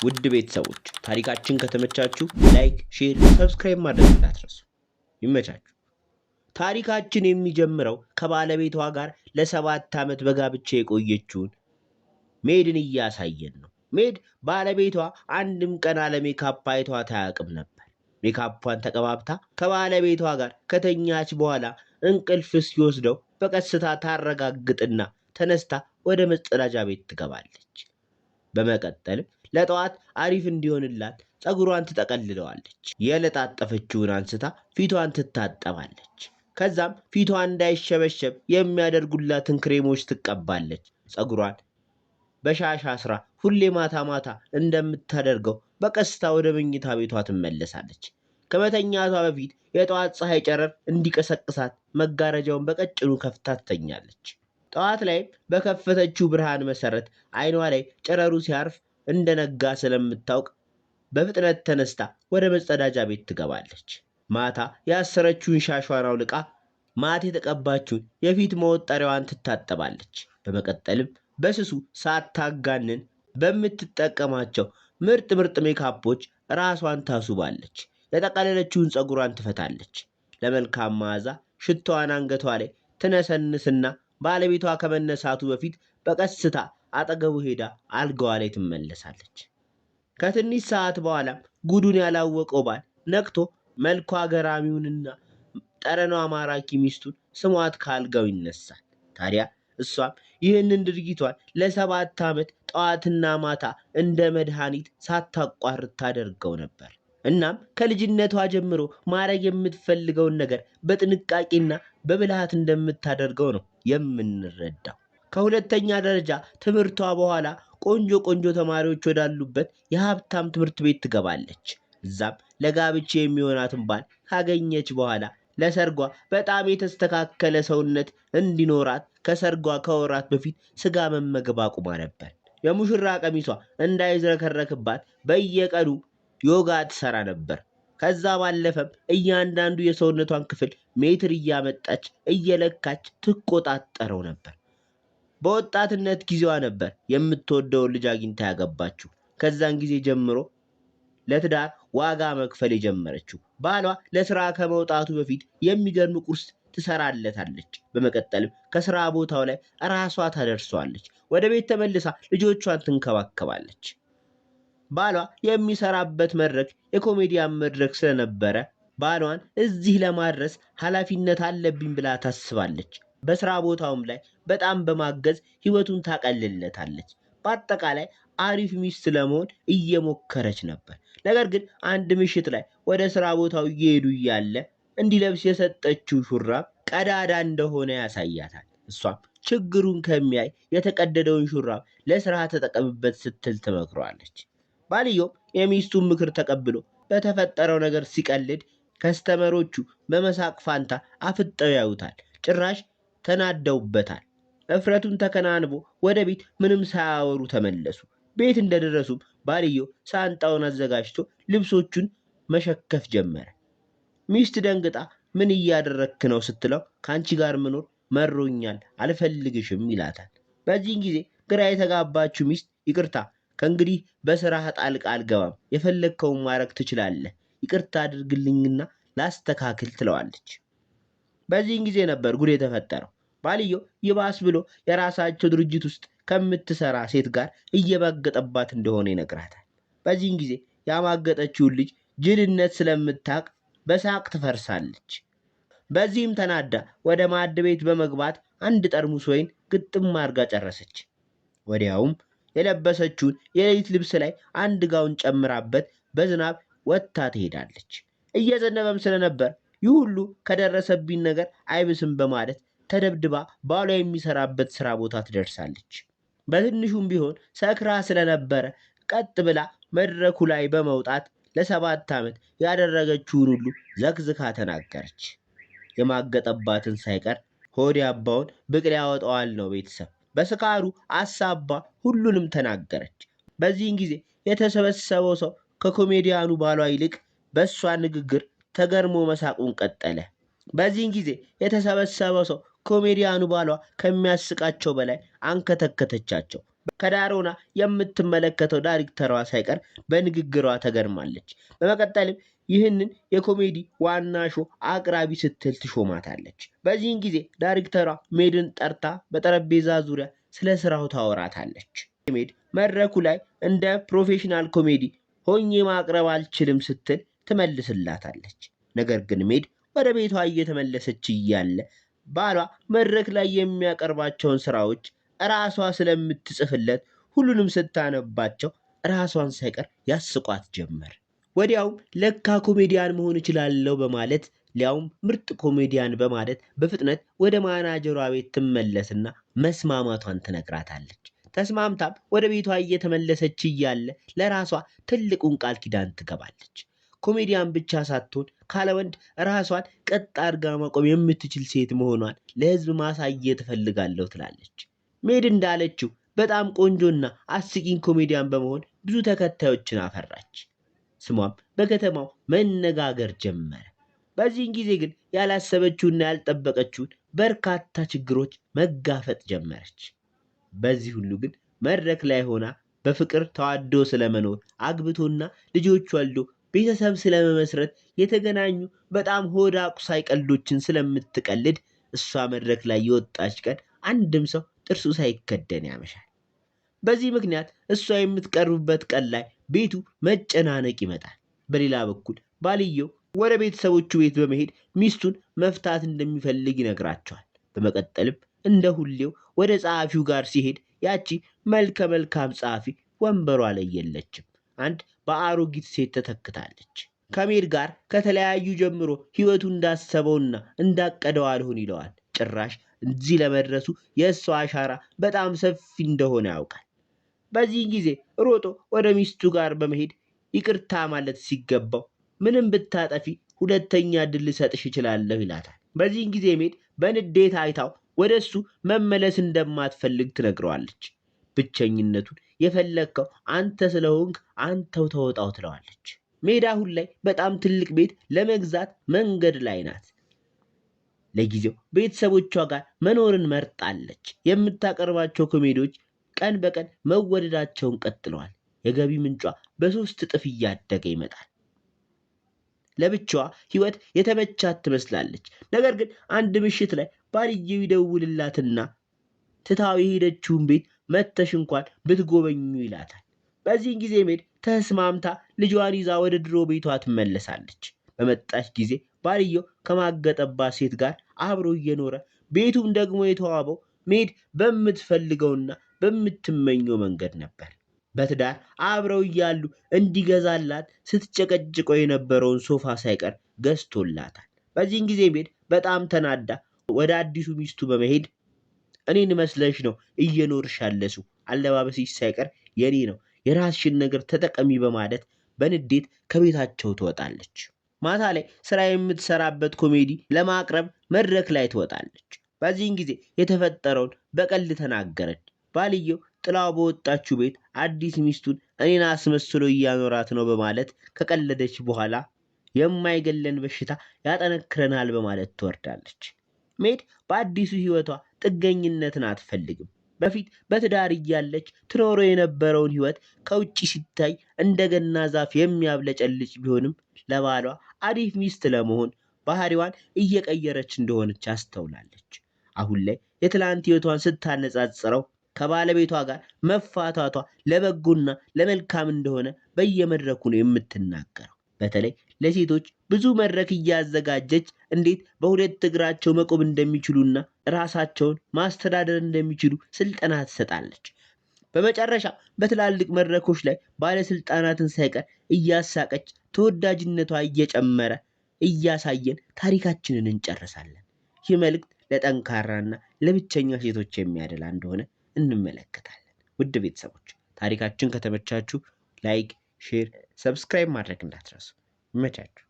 ውድ ቤተሰቦች ታሪካችን ከተመቻችሁ ላይክ፣ ሼር፣ ሰብስክራይብ ማድረግ እንዳትረሱ። ይመቻችሁ። ታሪካችን የሚጀምረው ከባለቤቷ ጋር ለ7 ዓመት በጋብቻ የቆየችውን ሜድን እያሳየን ነው። ሜድ ባለቤቷ አንድም ቀን አለ ሜካፕ አይቷት አያውቅም ነበር። ሜካፑን ተቀባብታ ከባለቤቷ ጋር ከተኛች በኋላ እንቅልፍ ሲወስደው በቀስታ ታረጋግጥና ተነስታ ወደ መጸዳጃ ቤት ትገባለች። በመቀጠልም ለጠዋት አሪፍ እንዲሆንላት ፀጉሯን ትጠቀልለዋለች። የለጣጠፈችውን አንስታ ፊቷን ትታጠባለች። ከዛም ፊቷ እንዳይሸበሸብ የሚያደርጉላትን ክሬሞች ትቀባለች። ፀጉሯን በሻሽ አስራ ሁሌ ማታ ማታ እንደምታደርገው በቀስታ ወደ መኝታ ቤቷ ትመለሳለች። ከመተኛቷ በፊት የጠዋት ፀሐይ ጨረር እንዲቀሰቅሳት መጋረጃውን በቀጭኑ ከፍታ ትተኛለች። ጠዋት ላይም በከፈተችው ብርሃን መሰረት አይኗ ላይ ጨረሩ ሲያርፍ እንደነጋ ስለምታውቅ በፍጥነት ተነስታ ወደ መጸዳጃ ቤት ትገባለች። ማታ ያሰረችውን ሻሿን አውልቃ ማታ የተቀባችውን የፊት መወጠሪያዋን ትታጠባለች። በመቀጠልም በስሱ ሳታጋንን በምትጠቀማቸው ምርጥ ሜካፖች ራሷን ታሱባለች። የጠቀለለችውን ፀጉሯን ትፈታለች። ለመልካም መዓዛ ሽቶዋን አንገቷ ላይ ትነሰንስና ባለቤቷ ከመነሳቱ በፊት በቀስታ አጠገቡ ሄዳ አልጋዋ ላይ ትመለሳለች። ከትንሽ ሰዓት በኋላም ጉዱን ያላወቀው ባል ነቅቶ መልኳ ገራሚውንና ጠረኗ ማራኪ ሚስቱን ስሟት ከአልጋው ይነሳል። ታዲያ እሷም ይህንን ድርጊቷን ለ7 ዓመት ጠዋትና ማታ እንደ መድኃኒት ሳታቋርጥ ታደርገው ነበር። እናም ከልጅነቷ ጀምሮ ማድረግ የምትፈልገውን ነገር በጥንቃቄና በብልሃት እንደምታደርገው ነው የምንረዳው። ከሁለተኛ ደረጃ ትምህርቷ በኋላ ቆንጆ ተማሪዎች ወዳሉበት የሀብታም ትምህርት ቤት ትገባለች። እዛም ለጋብቻ የሚሆናትን ባል ካገኘች በኋላ ለሰርጓ በጣም የተስተካከለ ሰውነት እንዲኖራት ከሰርጓ ከወራት በፊት ስጋ መመገብ አቁማ ነበር። የሙሽራ ቀሚሷ እንዳይዝረከረክባት በየቀኑ ዮጋ ትሰራ ነበር። ከዛ ባለፈም እያንዳንዱ የሰውነቷን ክፍል ሜትር እያመጣች እየለካች ትቆጣጠረው ነበር። በወጣትነት ጊዜዋ ነበር የምትወደውን ልጅ አግኝታ ያገባችው። ከዛን ጊዜ ጀምሮ ለትዳር ዋጋ መክፈል የጀመረችው ባሏ ለስራ ከመውጣቱ በፊት የሚገርም ቁርስ ትሰራለታለች። በመቀጠልም ከስራ ቦታው ላይ ራሷ ታደርሰዋለች። ወደ ቤት ተመልሳ ልጆቿን ትንከባከባለች። ባሏ የሚሰራበት መድረክ የኮሜዲያን መድረክ ስለነበረ ባሏን እዚህ ለማድረስ ኃላፊነት አለብኝ ብላ ታስባለች። በስራ ቦታውም ላይ በጣም በማገዝ ህይወቱን ታቀልለታለች። በአጠቃላይ አሪፍ ሚስት ለመሆን እየሞከረች ነበር። ነገር ግን አንድ ምሽት ላይ ወደ ስራ ቦታው እየሄዱ እያለ እንዲለብስ የሰጠችው ሹራብ ቀዳዳ እንደሆነ ያሳያታል። እሷም ችግሩን ከሚያይ የተቀደደውን ሹራብ ለስራ ተጠቀምበት ስትል ትመክረዋለች። ባልየው የሚስቱን ምክር ተቀብሎ በተፈጠረው ነገር ሲቀልድ ከስተመሮቹ በመሳቅ ፋንታ አፍጠው ያዩታል። ጭራሽ ተናደውበታል። እፍረቱን ተከናንቦ ወደ ቤት ምንም ሳያወሩ ተመለሱ። ቤት እንደደረሱም ባልየው ሳንጣውን አዘጋጅቶ ልብሶቹን መሸከፍ ጀመረ። ሚስት ደንግጣ ምን እያደረክ ነው ስትለው ከአንቺ ጋር መኖር መሮኛል፣ አልፈልግሽም ይላታል። በዚህን ጊዜ ግራ የተጋባችው ሚስት ይቅርታ፣ ከእንግዲህ በስራህ ጣልቃ አልገባም፣ የፈለግከውን ማድረግ ትችላለህ፣ ይቅርታ አድርግልኝና ላስተካክል ትለዋለች። በዚህን ጊዜ ነበር ጉድ የተፈጠረው። ባልየው ይባስ ብሎ የራሳቸው ድርጅት ውስጥ ከምትሰራ ሴት ጋር እየባገጠባት እንደሆነ ይነግራታል። በዚህን ጊዜ ያማገጠችውን ልጅ ጅልነት ስለምታቅ በሳቅ ትፈርሳለች። በዚህም ተናዳ ወደ ማዕድ ቤት በመግባት አንድ ጠርሙስ ወይን ግጥም አድርጋ ጨረሰች። ወዲያውም የለበሰችውን የሌሊት ልብስ ላይ አንድ ጋውን ጨምራበት በዝናብ ወጥታ ትሄዳለች። እየዘነበም ስለነበር ይህ ሁሉ ከደረሰብኝ ነገር አይብስም በማለት ተደብድባ ባሏ የሚሰራበት ስራ ቦታ ትደርሳለች። በትንሹም ቢሆን ሰክራ ስለነበረ ቀጥ ብላ መድረኩ ላይ በመውጣት ለ7 ዓመት ያደረገችውን ሁሉ ዘክዝካ ተናገረች። የማገጠባትን ሳይቀር ሆድ ያባውን ብቅል ያወጣዋል ነው ቤተሰብ። በስካሩ አሳባ ሁሉንም ተናገረች። በዚህን ጊዜ የተሰበሰበው ሰው ከኮሜዲያኑ ባሏ ይልቅ በእሷ ንግግር ተገርሞ መሳቁን ቀጠለ። በዚህን ጊዜ የተሰበሰበው ሰው ኮሜዲያኑ ባሏ ከሚያስቃቸው በላይ አንከተከተቻቸው። ከዳር ሆና የምትመለከተው ዳይሬክተሯ ሳይቀር በንግግሯ ተገርማለች። በመቀጠልም ይህንን የኮሜዲ ዋና ሾው አቅራቢ ስትል ትሾማታለች። በዚህን ጊዜ ዳይሬክተሯ ሜድን ጠርታ በጠረጴዛ ዙሪያ ስለ ስራው ታወራታለች። ሜድ መድረኩ ላይ እንደ ፕሮፌሽናል ኮሜዲ ሆኜ ማቅረብ አልችልም ስትል ትመልስላታለች። ነገር ግን ሜድ ወደ ቤቷ እየተመለሰች እያለ ባሏ መድረክ ላይ የሚያቀርባቸውን ስራዎች ራሷ ስለምትጽፍለት ሁሉንም ስታነባቸው ራሷን ሳይቀር ያስቋት ጀመር። ወዲያውም ለካ ኮሜዲያን መሆን እችላለሁ በማለት ሊያውም ምርጥ ኮሜዲያን በማለት በፍጥነት ወደ ማናጀሯ ቤት ትመለስና መስማማቷን ትነግራታለች። ተስማምታም ወደ ቤቷ እየተመለሰች እያለ ለራሷ ትልቁን ቃል ኪዳን ትገባለች። ኮሜዲያን ብቻ ሳትሆን ካለወንድ ራሷን ቀጥ አድርጋ ማቆም የምትችል ሴት መሆኗን ለህዝብ ማሳየት እፈልጋለሁ ትላለች። ሜድ እንዳለችው በጣም ቆንጆና አስቂኝ ኮሜዲያን በመሆን ብዙ ተከታዮችን አፈራች። ስሟም በከተማው መነጋገር ጀመረ። በዚህን ጊዜ ግን ያላሰበችውና ያልጠበቀችውን በርካታ ችግሮች መጋፈጥ ጀመረች። በዚህ ሁሉ ግን መድረክ ላይ ሆና በፍቅር ተዋዶ ስለመኖር አግብቶና ልጆች ወልዶ ቤተሰብ ስለመመስረት የተገናኙ በጣም ሆዳ ቁሳይ ቀልዶችን ስለምትቀልድ እሷ መድረክ ላይ የወጣች ቀን አንድም ሰው ጥርሱ ሳይከደን ያመሻል። በዚህ ምክንያት እሷ የምትቀርብበት ቀን ላይ ቤቱ መጨናነቅ ይመጣል። በሌላ በኩል ባልየው ወደ ቤተሰቦቹ ቤት በመሄድ ሚስቱን መፍታት እንደሚፈልግ ይነግራቸዋል። በመቀጠልም እንደ ሁሌው ወደ ጸሐፊው ጋር ሲሄድ ያቺ መልከ መልካም ጸሐፊ ወንበሯ ላይ የለችም። አንድ በአሮጊት ሴት ተተክታለች። ከሜድ ጋር ከተለያዩ ጀምሮ ህይወቱ እንዳሰበውና እንዳቀደው አልሆን ይለዋል። ጭራሽ እዚህ ለመድረሱ የእሷ አሻራ በጣም ሰፊ እንደሆነ ያውቃል። በዚህ ጊዜ ሮጦ ወደ ሚስቱ ጋር በመሄድ ይቅርታ ማለት ሲገባው ምንም ብታጠፊ ሁለተኛ እድል ልሰጥሽ እችላለሁ ይላታል። በዚህ ጊዜ ሜድ በንዴት አይታው ወደሱ መመለስ እንደማትፈልግ ትነግረዋለች። ብቸኝነቱን የፈለግከው አንተ ስለሆንክ አንተው ተወጣው ትለዋለች። ሜድ አሁን ላይ በጣም ትልቅ ቤት ለመግዛት መንገድ ላይ ናት። ለጊዜው ቤተሰቦቿ ጋር መኖርን መርጣለች። የምታቀርባቸው ኮሜዲዎች ቀን በቀን መወደዳቸውን ቀጥለዋል። የገቢ ምንጯ በ3 እጥፍ እያደገ ይመጣል። ለብቻዋ ህይወት የተመቻት ትመስላለች። ነገር ግን አንድ ምሽት ላይ ባልየው ይደውልላትና ትታው የሄደችውን ቤት መተሽ እንኳን ብትጎበኙ ይላታል። በዚህ ጊዜ ሜድ ተስማምታ ልጇን ይዛ ወደ ድሮ ቤቷ ትመለሳለች። በመጣች ጊዜ ባልየው ከማገጠባት ሴት ጋር አብሮ እየኖረ ቤቱም ደግሞ የተዋበው ሜድ በምትፈልገውና በምትመኘው መንገድ ነበር። በትዳር አብረው እያሉ እንዲገዛላት ስትጨቀጭቀው የነበረውን ሶፋ ሳይቀር ገዝቶላታል። በዚህን ጊዜ ሜድ በጣም ተናዳ ወደ አዲሱ ሚስቱ በመሄድ እኔን መስለሽ ነው እየኖርሽ ያለሽው፣ አለባበስሽ ሳይቀር የኔ ነው፣ የራስሽን ነገር ተጠቀሚ በማለት በንዴት ከቤታቸው ትወጣለች። ማታ ላይ ስራ የምትሰራበት ኮሜዲ ለማቅረብ መድረክ ላይ ትወጣለች። በዚህን ጊዜ የተፈጠረውን በቀልድ ተናገረች። ባልየው ጥላው በወጣችው ቤት አዲስ ሚስቱን እኔን አስመስሎ እያኖራት ነው በማለት ከቀለደች በኋላ የማይገለን በሽታ ያጠነክረናል በማለት ትወርዳለች። ሜድ በአዲሱ ህይወቷ ጥገኝነትን አትፈልግም። በፊት በትዳር እያለች ትኖሮ የነበረውን ህይወት ከውጪ ሲታይ እንደገና ዛፍ የሚያብለጨልጭ ቢሆንም ለባሏ አሪፍ ሚስት ለመሆን ባህሪዋን እየቀየረች እንደሆነች አስተውላለች። አሁን ላይ የትላንት ህይወቷን ስታነጻጽረው ከባለቤቷ ጋር መፋታቷ ለበጎና ለመልካም እንደሆነ በየመድረኩ ነው የምትናገረው። በተለይ ለሴቶች ብዙ መድረክ እያዘጋጀች እንዴት በሁለት እግራቸው መቆም እንደሚችሉና ራሳቸውን ማስተዳደር እንደሚችሉ ስልጠና ትሰጣለች። በመጨረሻ በትላልቅ መድረኮች ላይ ባለስልጣናትን ሳይቀር እያሳቀች ተወዳጅነቷ እየጨመረ እያሳየን ታሪካችንን እንጨርሳለን። ይህ መልእክት ለጠንካራና ለብቸኛ ሴቶች የሚያደላ እንደሆነ እንመለከታለን። ውድ ቤተሰቦች ታሪካችን ከተመቻችሁ ላይክ፣ ሼር፣ ሰብስክራይብ ማድረግ እንዳትረሱ። ይመቻችሁ።